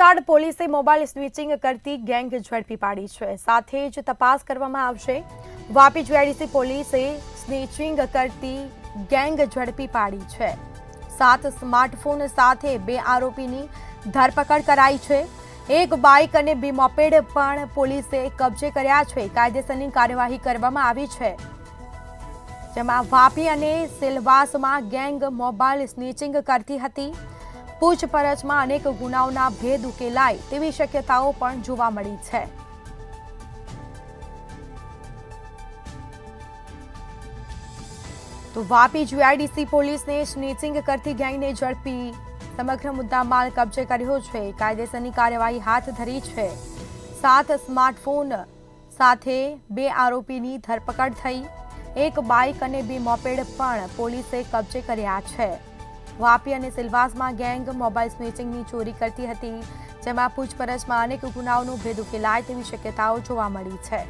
વલસાડ પોલીસે mobile switching કરતી gang ઝડપી પાડી છે। સાથે જ તપાસ કરવામાં આવશે। વાપી જીઆઈડીસી પોલીસે સ્વિચિંગ કરતી ગેંગ ઝડપી પાડી છે। 7 સ્માર્ટફોન સાથે 2 આરોપીની ધરપકડ કરાઈ છે। એક બાઇક અને 2 મોપેડ પણ પોલીસે કબજે કર્યા છે। કાયદેસરની કાર્યવાહી કરવામાં આવી છે, જેમાં વાપી અને સિલવાસમાં ગેંગ મોબાઈલ સ્નિચિંગ કરતી હતી। પૂછપરછમાં અનેક ગુનાઓના ભેદ ઉકેલાય તેવી શક્યતાઓ પણ જોવા મળી છે। તો વાપી જીઆઈડીસી પોલીસને સ્નિચિંગ કરતી ગેંગને ઝડપી સમગ્ર મુદ્દામાલ કબજે કર્યો છે। કાયદેસરની કાર્યવાહી હાથ ધરી છે। 7 સ્માર્ટફોન સાથે 2 આરોપીની ધરપકડ થઈ। એક બાઇક અને 2 મોપેડ પણ પોલીસે કબજે કર્યા છે। વાપી અને સિલવાસમાં ગેંગ મોબાઈલ સ્નિચિંગની ચોરી કરતી હતી, જેમાં પૂછપરછમાં અનેક ગુનાઓનો ભેદ ઉકેલાય તેવી શક્યતાઓ જોવા મળી છે।